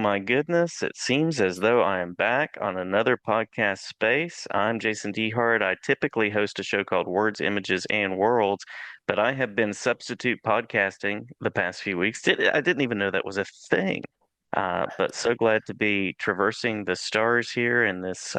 my goodness, it seems as though I am back on another podcast space. I'm Jason DeHart. I typically host a show called Words, Images, and Worlds, but I have been substitute podcasting the past few weeks. I didn't even know that was a thing. But so glad to be traversing the stars here in this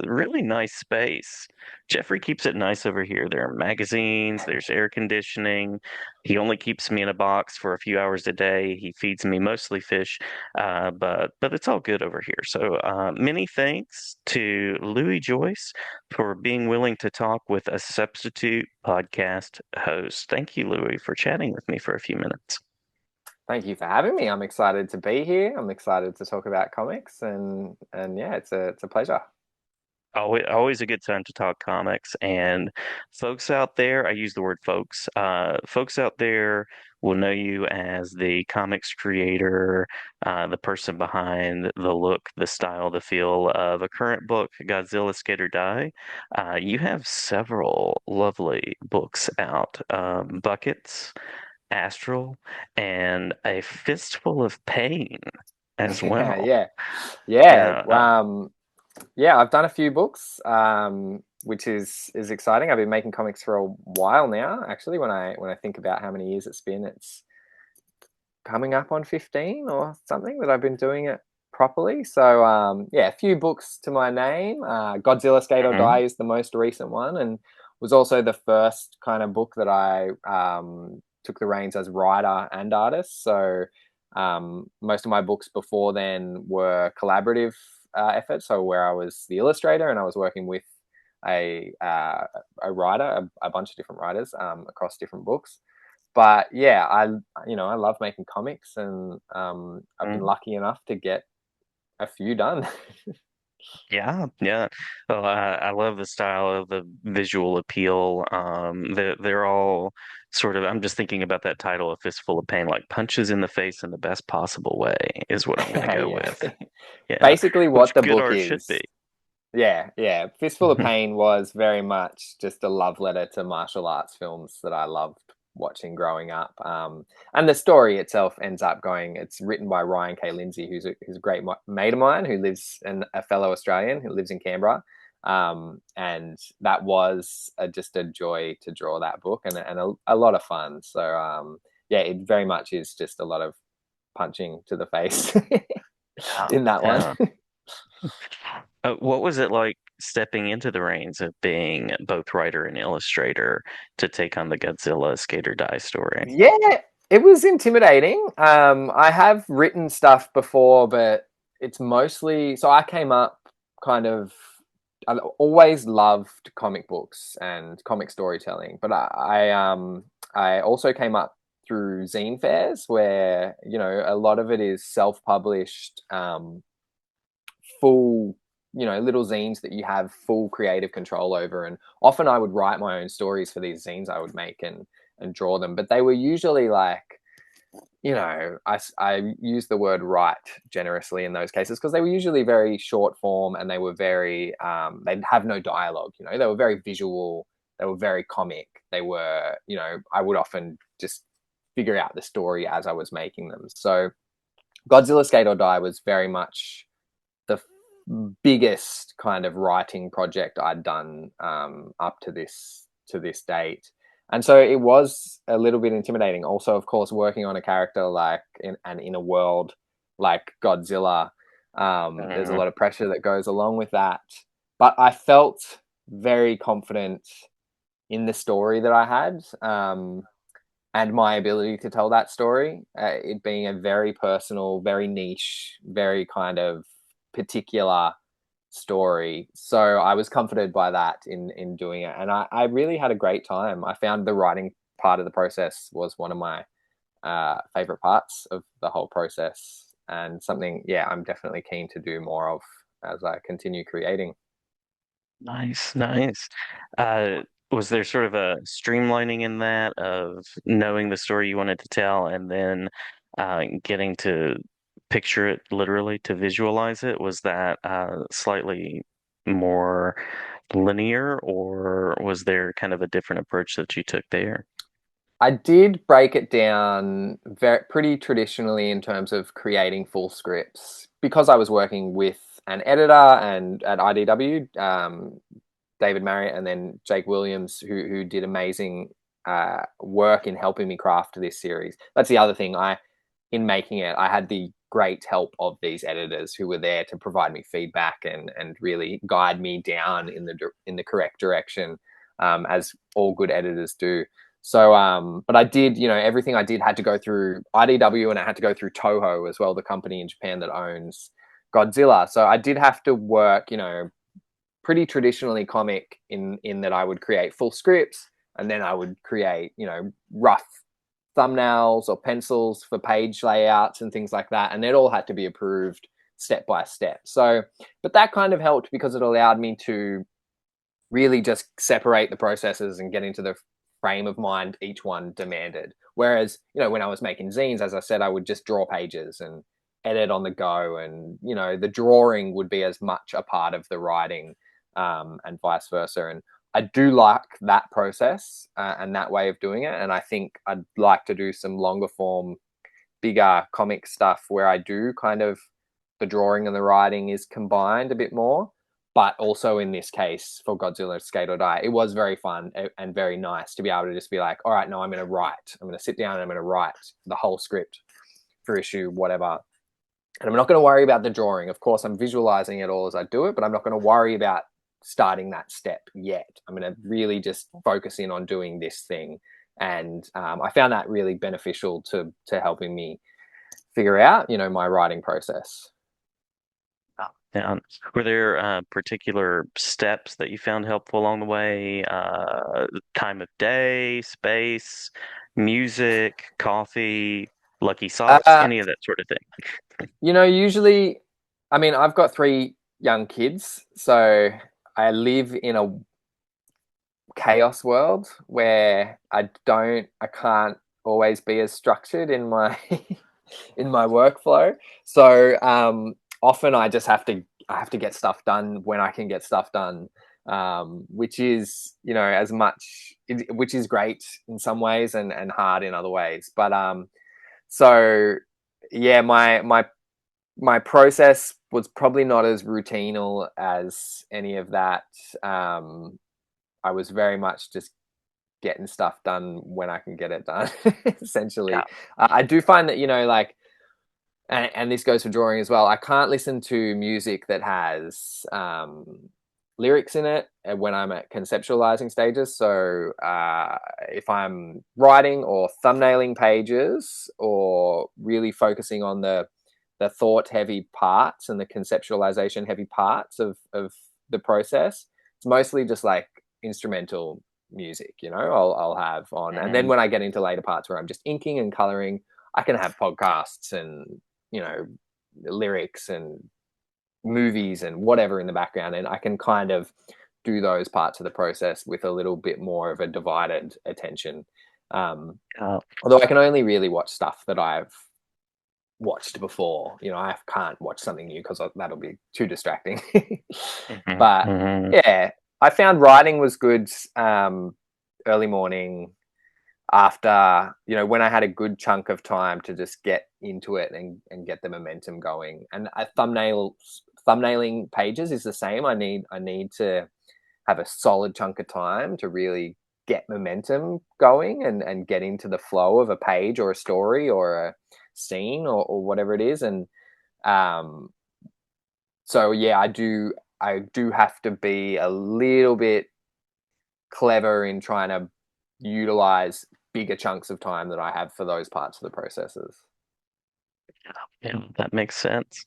really nice space. Jeffrey keeps it nice over here. There are magazines, there's air conditioning. He only keeps me in a box for a few hours a day. He feeds me mostly fish, but it's all good over here. So many thanks to Louie Joyce for being willing to talk with a substitute podcast host. Thank you, Louie, for chatting with me for a few minutes. Thank you for having me. I'm excited to be here. I'm excited to talk about comics, and yeah, it's a pleasure. Always a good time to talk comics. And folks out there, I use the word folks, folks out there will know you as the comics creator, the person behind the look, the style, the feel of a current book, Godzilla Skate or Die. You have several lovely books out, Buckets, Astral, and A Fistful of Pain as well. Yeah, yeah, Yeah, yeah. I've done a few books, which is exciting. I've been making comics for a while now. Actually, when I think about how many years it's been, it's coming up on 15 or something that I've been doing it properly. So yeah, a few books to my name. Godzilla Skate or Die mhm. is the most recent one, and was also the first kind of book that I took the reins as writer and artist. So most of my books before then were collaborative efforts. So where I was the illustrator and I was working with a uh, a writer, a bunch of different writers across different books. But yeah, I love making comics, and I've been lucky enough to get a few done. Yeah, yeah. Well, I love the style of the visual appeal. They're all sort of. I'm just thinking about that title, "A Fistful of Pain," like punches in the face in the best possible way is what I'm going to go Yeah, with. Yeah, basically which what the good book art should be. is. Yeah, yeah. Fistful of Pain was very much just a love letter to martial arts films that I loved watching growing up. And the story itself ends up going, it's written by Ryan K. Lindsay, who's a great mate of mine who lives, and a fellow Australian who lives in Canberra. And that was just a joy to draw that book, and a lot of fun. So, yeah, it very much is just a lot of punching to the face Yeah, in that one. yeah. What was it like stepping into the reins of being both writer and illustrator to take on the Godzilla Skate or Die story? Yeah, it was intimidating. I have written stuff before, but it's mostly so I came up kind of. I always loved comic books and comic storytelling, but I also came up through zine fairs where a lot of it is self-published, full little zines that you have full creative control over, and often I would write my own stories for these zines I would make and draw them, but they were usually like, I use the word write generously in those cases because they were usually very short form, and they were very they'd have no dialogue. They were very visual, they were very comic, they were, I would often just figure out the story as I was making them. So Godzilla Skate or Die was very much the biggest kind of writing project I'd done up to this date. And so it was a little bit intimidating. Also, of course, working on a character and in a world like Godzilla, there's a Mhm. lot of pressure that goes along with that. But I felt very confident in the story that I had, and my ability to tell that story. It being a very personal, very niche, very kind of particular story. So I was comforted by that in doing it, and I really had a great time. I found the writing part of the process was one of my favorite parts of the whole process, and something, yeah, I'm definitely keen to do more of as I continue creating. Nice, nice. Uh, was there sort of a streamlining in that of knowing the story you wanted to tell and then getting to picture it literally to visualize it? Was that slightly more linear, or was there kind of a different approach that you took there? I did break it down pretty traditionally in terms of creating full scripts because I was working with an editor and at IDW, David Marriott, and then Jake Williams, who did amazing work in helping me craft this series. That's the other thing. In making it, I had the great help of these editors who were there to provide me feedback and really guide me down in the correct direction, as all good editors do. So, but I did, everything I did had to go through IDW and I had to go through Toho as well, the company in Japan that owns Godzilla. So I did have to work, pretty traditionally comic in that I would create full scripts and then I would create, rough thumbnails or pencils for page layouts and things like that. And it all had to be approved step by step. So, but that kind of helped because it allowed me to really just separate the processes and get into the frame of mind each one demanded. Whereas, when I was making zines, as I said, I would just draw pages and edit on the go. And, the drawing would be as much a part of the writing, and vice versa. And I do like that process, and that way of doing it. And I think I'd like to do some longer form, bigger comic stuff where I do kind of the drawing and the writing is combined a bit more. But also in this case for Godzilla Skate or Die, it was very fun and very nice to be able to just be like, all right, no, I'm going to write. I'm going to sit down and I'm going to write the whole script for issue, whatever. And I'm not going to worry about the drawing. Of course, I'm visualizing it all as I do it, but I'm not going to worry about starting that step yet. I'm going to really just focus in on doing this thing. And I found that really beneficial to helping me figure out, my writing process. Yeah. Were there particular steps that you found helpful along the way? Time of day, space, music, coffee, lucky socks, Uh, any of that sort of thing? usually, I mean, I've got three young kids, so I live in a chaos world where I can't always be as structured in my in my workflow. So often I have to get stuff done when I can get stuff done, which is as much which is great in some ways and hard in other ways. But so yeah, my process was probably not as routinal as any of that. I was very much just getting stuff done when I can get it done, essentially. Yeah. I do find that, and this goes for drawing as well, I can't listen to music that has lyrics in it when I'm at conceptualizing stages. So if I'm writing or thumbnailing pages or really focusing on the thought heavy parts and the conceptualization heavy parts of the process, it's mostly just like instrumental music, I'll have on. And then Mm, when I get into later parts where I'm just inking and coloring, I can have podcasts and, lyrics and movies and whatever in the background. And I can kind of do those parts of the process with a little bit more of a divided attention. uh, Although I can only really watch stuff that I've watched before. I can't watch something new because that'll be too distracting. mhm, But mhm. yeah, I found writing was good early morning after, when I had a good chunk of time to just get into it and get the momentum going. And thumbnailing pages is the same. I need to have a solid chunk of time to really get momentum going and get into the flow of a page or a story or a scene or whatever it is. And um, so yeah, I do have to be a little bit clever in trying to utilize bigger chunks of time that I have for those parts of the processes. Yeah, that makes sense.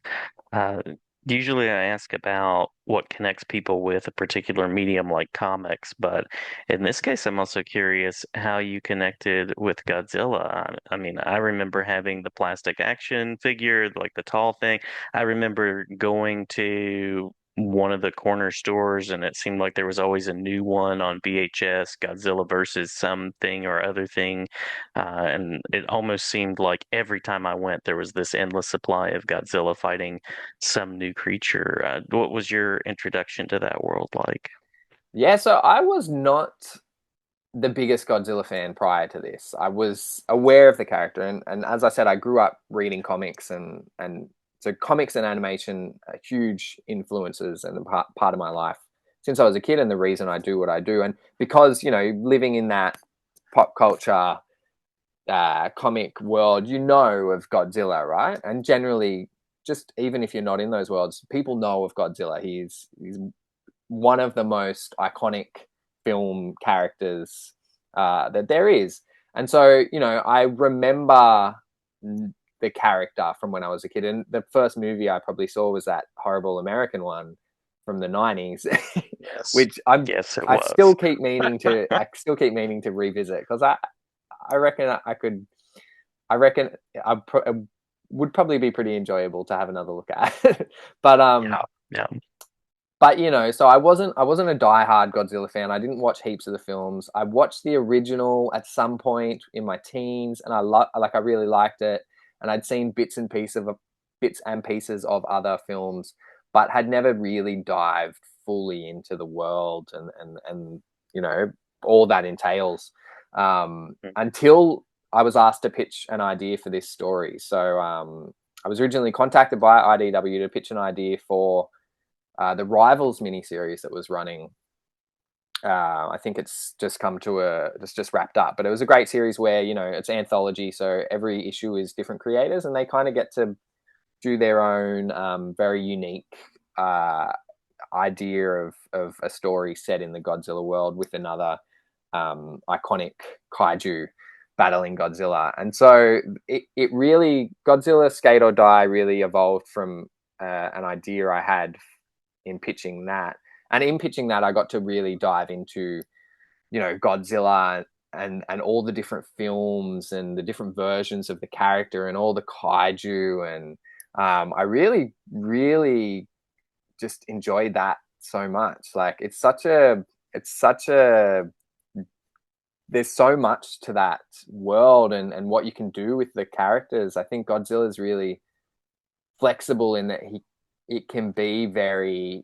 Uh, Usually I ask about what connects people with a particular medium like comics, but in this case, I'm also curious how you connected with Godzilla. I mean, I remember having the plastic action figure, like the tall thing. I remember going to one of the corner stores and it seemed like there was always a new one on VHS, Godzilla versus something or other thing. And it almost seemed like every time I went, there was this endless supply of Godzilla fighting some new creature. What was your introduction to that world like? Yeah, so I was not. the biggest Godzilla fan prior to this. I was aware of the character, and as I said, I grew up reading comics, and so comics and animation are huge influences and part of my life since I was a kid, and the reason I do what I do. And because, living in that pop culture comic world, of Godzilla, right? And generally, just even if you're not in those worlds, people know of Godzilla. He's one of the most iconic film characters that there is. And so, I remember the character from when I was a kid. And the first movie I probably saw was that horrible American one from the 90s, Yes. which I'm Yes, it I was. still keep meaning to revisit, because I reckon I could I reckon it would probably be pretty enjoyable to have another look at. but Yeah. Yeah. so I wasn't a diehard Godzilla fan. I didn't watch heaps of the films. I watched the original at some point in my teens, and I really liked it. And I'd seen bits and pieces of other films, but had never really dived fully into the world and all that entails, until I was asked to pitch an idea for this story. So I was originally contacted by IDW to pitch an idea for the Rivals miniseries that was running. I think it's just wrapped up, but it was a great series where, it's anthology, so every issue is different creators, and they kind of get to do their own very unique idea of a story set in the Godzilla world with another iconic kaiju battling Godzilla. And so it really, Godzilla Skate or Die really evolved from an idea I had in pitching that. And in pitching that, I got to really dive into, Godzilla and all the different films and the different versions of the character and all the kaiju. And I really, really just enjoyed that so much. Like, there's so much to that world and what you can do with the characters. I think Godzilla is really flexible in that it can be very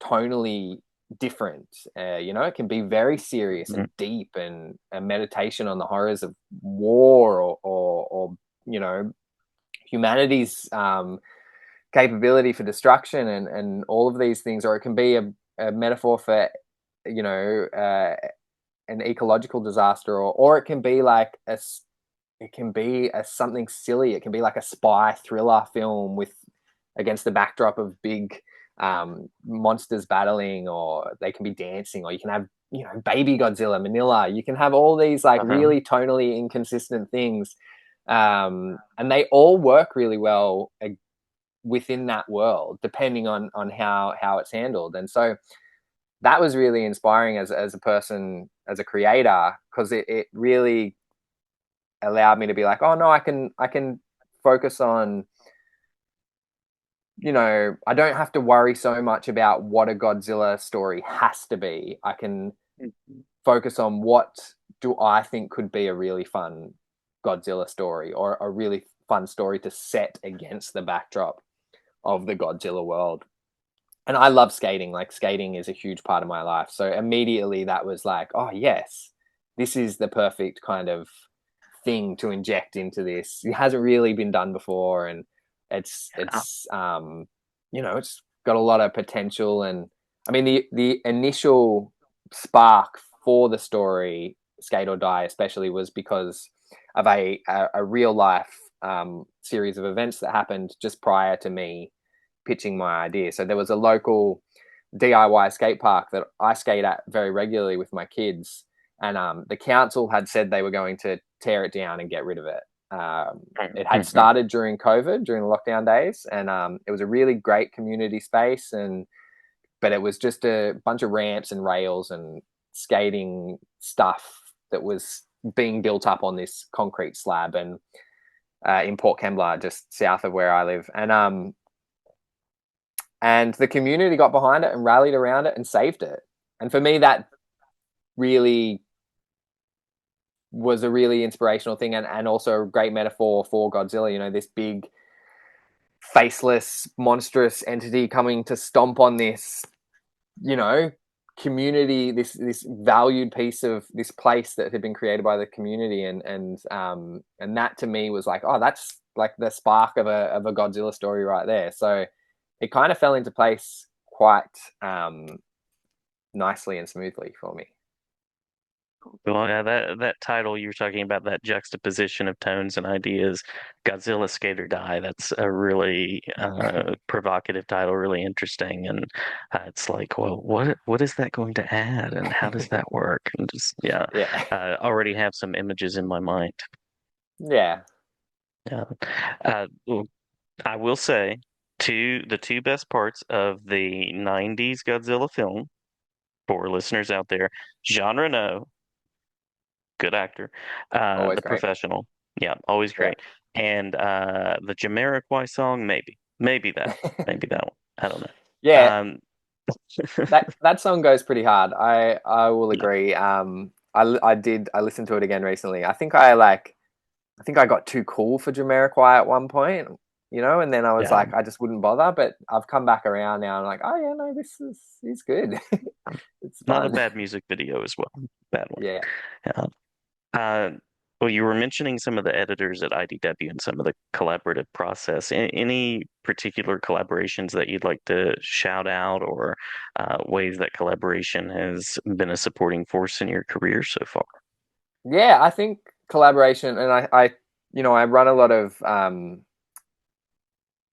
tonally different. It can be very serious Mhm. and deep, and a meditation on the horrors of war, or humanity's capability for destruction, and all of these things. Or it can be a metaphor for, you know, uh, an ecological disaster, or it can be like something silly. It can be like a spy thriller film with against the backdrop of big monsters battling, or they can be dancing, or you can have, baby Godzilla, Manila. You can have all these like Uh-huh. really tonally inconsistent things, and they all work really well within that world, depending on how it's handled. And so that was really inspiring as a person, as a creator, because it really allowed me to be like, oh no, I can focus on, I don't have to worry so much about what a Godzilla story has to be. I can Mhm. focus on what do I think could be a really fun Godzilla story, or a really fun story to set against the backdrop of the Godzilla world. And I love skating. Like, skating is a huge part of my life. So immediately that was like, oh yes, this is the perfect kind of thing to inject into this. It hasn't really been done before, and it's Yeah. it's um it's got a lot of potential. And I mean, the initial spark for the story Skate or Die especially was because of a real life series of events that happened just prior to me pitching my idea. So there was a local DIY skate park that I skate at very regularly with my kids, and the council had said they were going to tear it down and get rid of it. It had Mhm. started during COVID, during the lockdown days, and it was a really great community space. But it was just a bunch of ramps and rails and skating stuff that was being built up on this concrete slab, and in Port Kembla, just south of where I live. And the community got behind it and rallied around it and saved it. And for me, that really was a really inspirational thing, and also a great metaphor for Godzilla. This big, faceless, monstrous entity coming to stomp on this, you know, community, this valued piece of this place that had been created by the community, and that to me was like, oh, that's like the spark of a Godzilla story right there. So it kind of fell into place quite nicely and smoothly for me. Well, yeah, that title you're talking about, that juxtaposition of tones and ideas, Godzilla Skate or Die. That's a really provocative title, really interesting, and it's like, well, what is that going to add, and how does that work? And just yeah, Yeah. already have some images in my mind. Yeah. Yeah, well, I will say the two best parts of the '90s Godzilla film for listeners out there: Jean Reno, good actor. Always The great. Professional, yeah, always Yeah. great. And the Jamiroquai song, maybe that one. I don't know. Yeah, that song goes pretty hard. I will Yeah, agree. I listened to it again recently. I think I got too cool for Jamiroquai at one point, and then I was yeah. like, I just wouldn't bother. But I've come back around now. And I'm like, oh yeah, no, this is good. It's Not a fun. bad music video as well. Bad one. Yeah. Yeah. Uh, well, you were mentioning some of the editors at IDW and some of the collaborative process. Any particular collaborations that you'd like to shout out, or ways that collaboration has been a supporting force in your career so far? Yeah, I think collaboration, and I run a lot of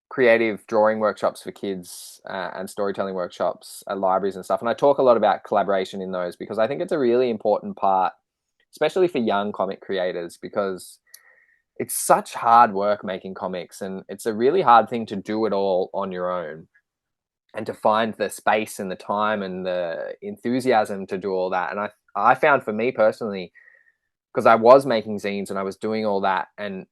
creative drawing workshops for kids and storytelling workshops at libraries and stuff. And I talk a lot about collaboration in those because I think it's a really important part, especially for young comic creators, because it's such hard work making comics, and it's a really hard thing to do it all on your own and to find the space and the time and the enthusiasm to do all that. And I found for me personally, because I was making zines and I was doing all that and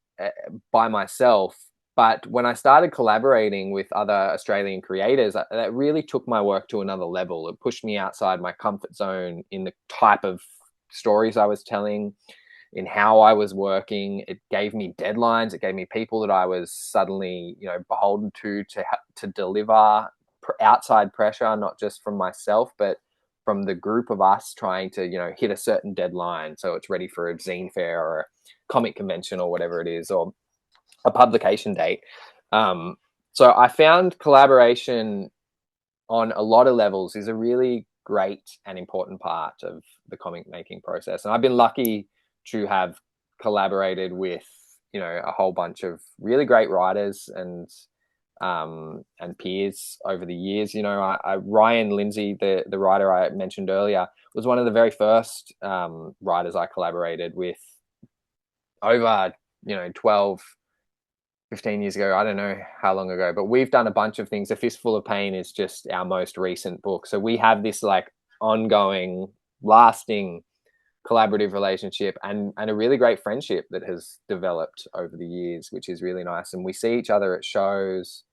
by myself. But when I started collaborating with other Australian creators, that really took my work to another level. It pushed me outside my comfort zone in the type of stories I was telling, in how I was working. It gave me deadlines. It gave me people that I was suddenly, beholden to deliver outside pressure, not just from myself, but from the group of us trying to, hit a certain deadline so it's ready for a zine fair or a comic convention or whatever it is, or a publication date. Um, so I found collaboration on a lot of levels is a really great and important part of the comic making process. And I've been lucky to have collaborated with, a whole bunch of really great writers and peers over the years. Ryan Lindsay, the writer I mentioned earlier, was one of the very first writers I collaborated with over, 12, 15 years ago. I don't know how long ago, but we've done a bunch of things. A Fistful of Pain is just our most recent book. So we have this like ongoing, lasting collaborative relationship and a really great friendship that has developed over the years, which is really nice. And we see each other at shows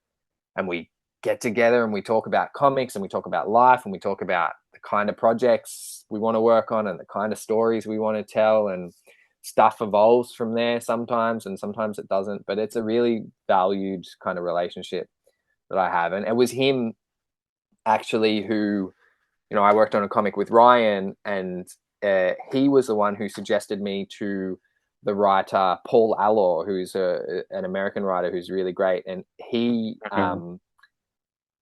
and we get together and we talk about comics and we talk about life and we talk about the kind of projects we want to work on and the kind of stories we want to tell, and stuff evolves from there sometimes and sometimes it doesn't, but it's a really valued kind of relationship that I have. And it was him actually who, I worked on a comic with Ryan, and he was the one who suggested me to the writer Paul Allor, who's an American writer who's really great. And Mhm.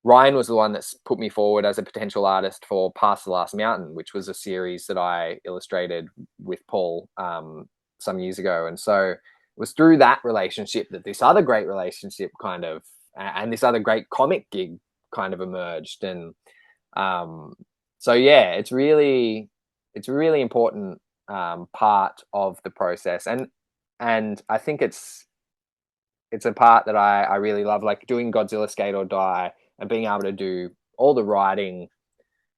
Ryan was the one that's put me forward as a potential artist for Past the Last Mountain, which was a series that I illustrated with Paul some years ago. And so it was through that relationship that this other great relationship and this other great comic gig kind of emerged. And so yeah, it's a really important part of the process, and I think it's a part that I really love, like doing Godzilla Skate or Die and being able to do all the writing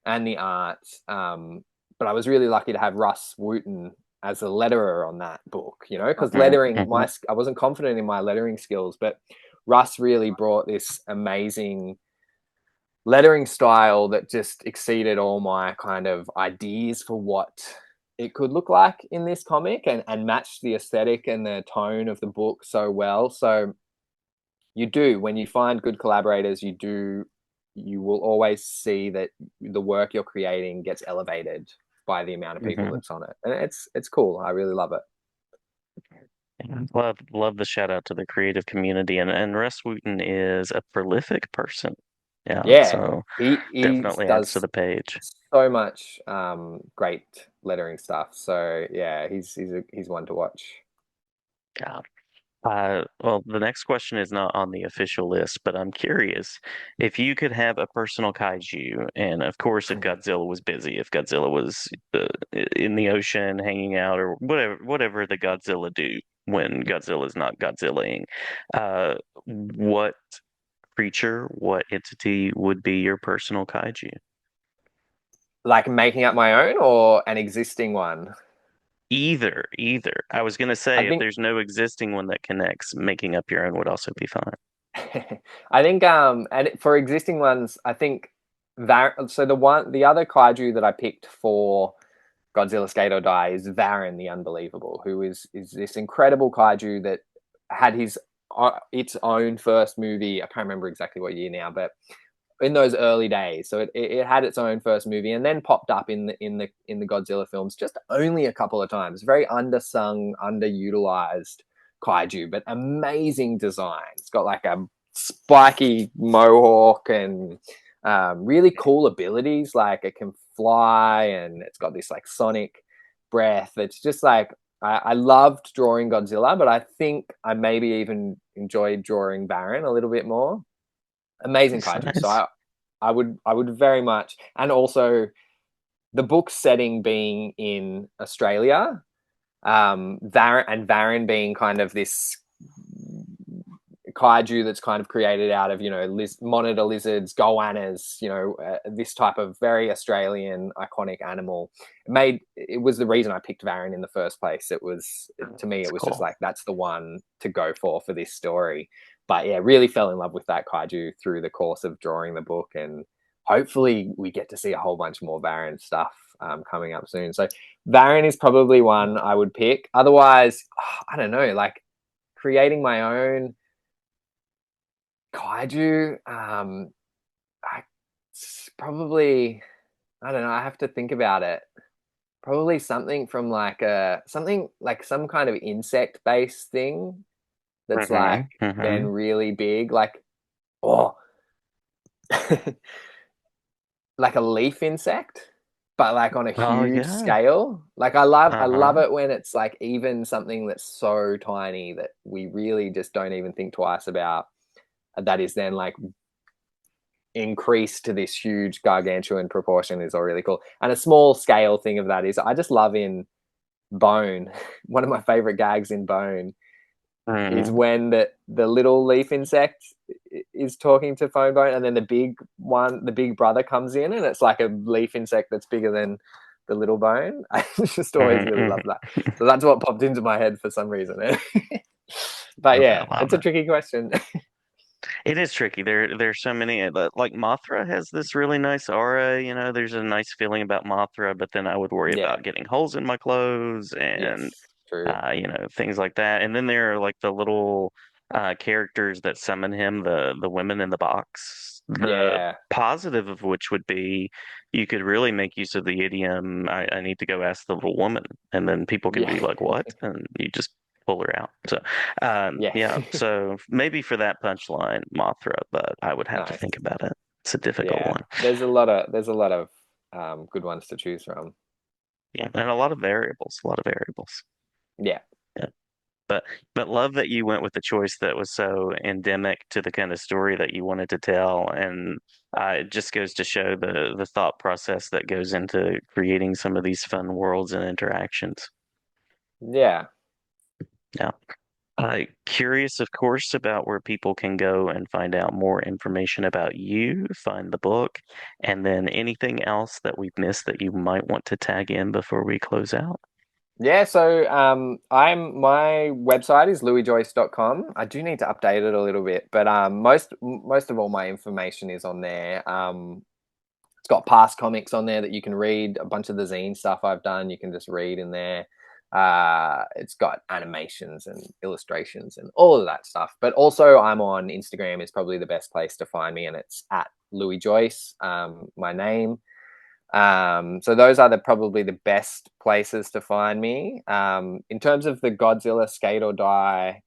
and the art. But I was really lucky to have Russ Wooten as a letterer on that book, because Mhm. lettering, Mhm. I wasn't confident in my lettering skills, but Russ really brought this amazing lettering style that just exceeded all my kind of ideas for what it could look like in this comic, and matched the aesthetic and the tone of the book so well. So you do, when you find good collaborators, you do you will always see that the work you're creating gets elevated by the amount of people Hmm. that's on it, and it's cool. I really love it. Love the shout out to the creative community, and Russ Wooten is a prolific person. Yeah, Yeah, so he definitely adds to does the page. so much great lettering stuff. So yeah, he's one to watch. God. Well, the next question is not on the official list, but I'm curious if you could have a personal kaiju, and of course, if Godzilla was busy, if Godzilla was in the ocean hanging out, or whatever the Godzilla do when Godzilla's not Godzillaing, what creature, what entity would be your personal kaiju? Like making up my own or an existing one. Either. I was gonna I say if think there's no existing one that connects, making up your own would also be fine. I think and for existing ones, I think so the other kaiju that I picked for Godzilla Skate or Die is Varan the Unbelievable, who is this incredible kaiju that had his its own first movie. I can't remember exactly what year now, but in those early days. So it had its own first movie and then popped up in the Godzilla films just only a couple of times. Very undersung, underutilized kaiju, but amazing design. It's got like a spiky mohawk and really cool abilities. Like it can fly and it's got this like sonic breath. It's just like I loved drawing Godzilla, but I think I maybe even enjoyed drawing Baron a little bit more. Amazing Nice, kaiju. So nice. I would very much, and also the book setting being in Australia, Varan being kind of this kaiju that's kind of created out of monitor lizards, goannas, this type of very Australian iconic animal. It was the reason I picked Varan in the first place. To me it It's was just cool. like that's the one to go for this story. But yeah, really fell in love with that kaiju through the course of drawing the book, and hopefully we get to see a whole bunch more Varan stuff coming up soon. So Varan is probably one I would pick. Otherwise, I don't know, like creating my own kaiju. I probably, I don't know. I have to think about it. Probably something from like something like some kind of insect based thing that's like then Hmm. really big, like oh, like a leaf insect, but like on a Oh huge yeah. scale. Like I love Uh-huh. it when it's like even something that's so tiny that we really just don't even think twice about. That is then like increase to this huge gargantuan proportion is all really cool. And a small scale thing of that is I just love in Bone. One of my favorite gags in Bone is Hmm. when the little leaf insect is talking to Phone Bone, and then the big brother comes in, and it's like a leaf insect that's bigger than the little Bone. I just always really Hmm. love that. So that's what popped into my head for some reason. But Love yeah, it, love it's a it. tricky question. It is tricky. There's so many. Like Mothra has this really nice aura. There's a nice feeling about Mothra, but then I would worry Yeah. about getting holes in my clothes and Yes. True. things like that. And then there are like the little characters that summon him, the women in the box. The Yeah. positive of which would be you could really make use of the idiom, I need to go ask the little woman. And then people can Yeah. be like, what? And you just pull her out. So, Yeah. yeah. So maybe for that punchline, Mothra, but I would have to Nice. think about it. It's a difficult Yeah. one. There's a lot of good ones to choose from. Yeah. And a lot of variables, a lot of variables. Yeah. Yeah. But love that you went with the choice that was so endemic to the kind of story that you wanted to tell, and it just goes to show the thought process that goes into creating some of these fun worlds and interactions. Yeah. Yeah. Curious, of course, about where people can go and find out more information about you, find the book, and then anything else that we've missed that you might want to tag in before we close out. Yeah, so my website is louiejoyce.com. I do need to update it a little bit, but most of all my information is on there. It's got past comics on there that you can read. A bunch of the zine stuff I've done, you can just read in there. It's got animations and illustrations and all of that stuff. But also, I'm on Instagram. Is probably the best place to find me, and it's at Louie Joyce, my name. So those are probably the best places to find me. In terms of the Godzilla Skate or Die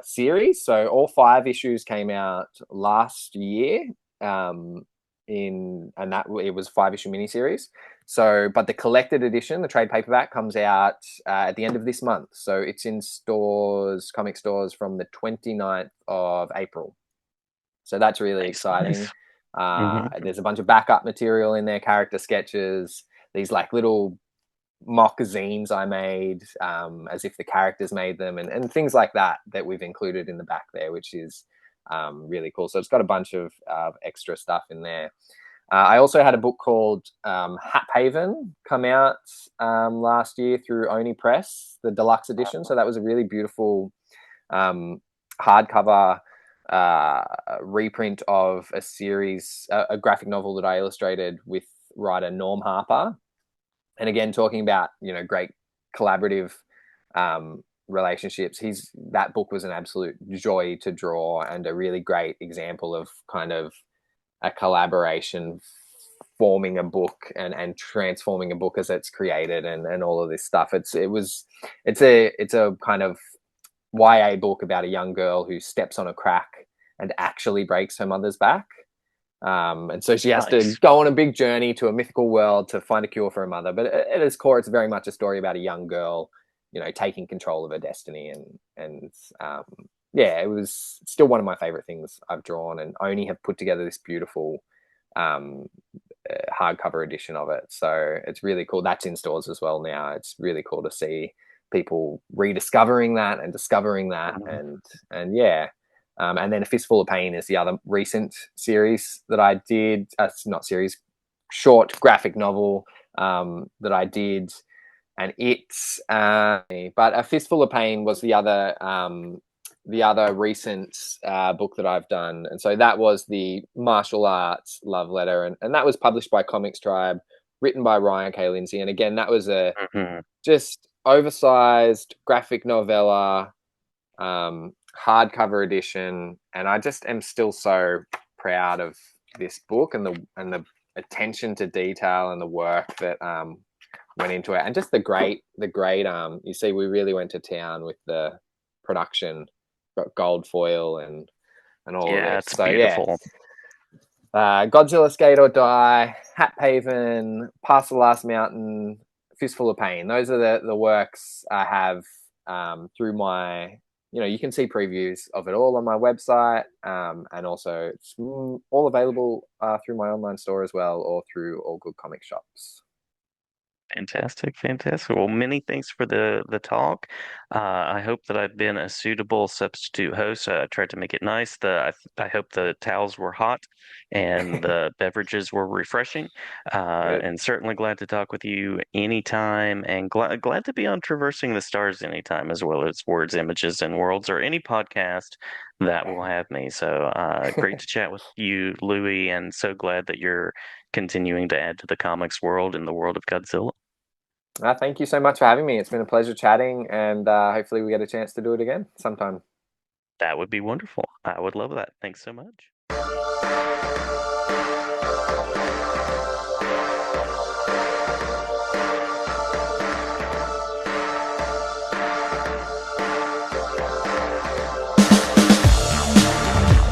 series, so all 5 issues came out last year. And that it was 5 issue miniseries. So, but the collected edition, the trade paperback, comes out at the end of this month. So it's in stores, comic stores, from the 29th of April. So that's really Nice, exciting. nice. Hmm. There's a bunch of backup material in there, character sketches, these like little mock zines I made, as if the characters made them, and things like that we've included in the back there, which is really cool. So it's got a bunch of extra stuff in there. I also had a book called Hat Haven come out last year through Oni Press, the deluxe edition. So that was a really beautiful hardcover reprint of a series, a graphic novel that I illustrated with writer Norm Harper. And again, talking about, great collaborative relationships. That book was an absolute joy to draw, and a really great example of kind of a collaboration forming a book and transforming a book as it's created, and all of this stuff. It's a kind of YA book about a young girl who steps on a crack and actually breaks her mother's back. And so she has to Nice. go on a big journey to a mythical world to find a cure for her mother. But at its core, it's very much a story about a young girl, taking control of her destiny. And yeah, it was still one of my favorite things I've drawn, and Oni have put together this beautiful um, hardcover edition of it. So it's really cool. That's in stores as well now. It's really cool to see people rediscovering that and discovering that, Mhm. and yeah. And then A Fistful of Pain is the other recent series that I did. Not series, short graphic novel that I did, and it's. But A Fistful of Pain was the other recent book that I've done, and so that was the martial arts love letter, and that was published by Comics Tribe, written by Ryan K. Lindsay, and again that was a Mhm. just oversized graphic novella, hardcover edition, and I just am still so proud of this book, and the attention to detail and the work that went into it, and just the great you see, we really went to town with the production, got gold foil and all of Yeah, this. it's So yeah, beautiful. Godzilla Skate or Die, Hat Haven, Past the Last Mountain, Fistful of Pain. Those are the works I have through my. You can see previews of it all on my website, and also it's all available through my online store as well, or through all good comic shops. Fantastic, fantastic. Well, many thanks for the talk. I hope that I've been a suitable substitute host. I tried to make it nice. I hope the towels were hot and the beverages were refreshing. Good. And certainly glad to talk with you anytime, and glad to be on Traversing the Stars anytime, as well as Words, Images, and Worlds, or any podcast that will have me. So great to chat with you, Louie, and so glad that you're continuing to add to the comics world and the world of Godzilla. Thank you so much for having me. It's been a pleasure chatting, and hopefully we get a chance to do it again sometime. That would be wonderful. I would love that. Thanks so much.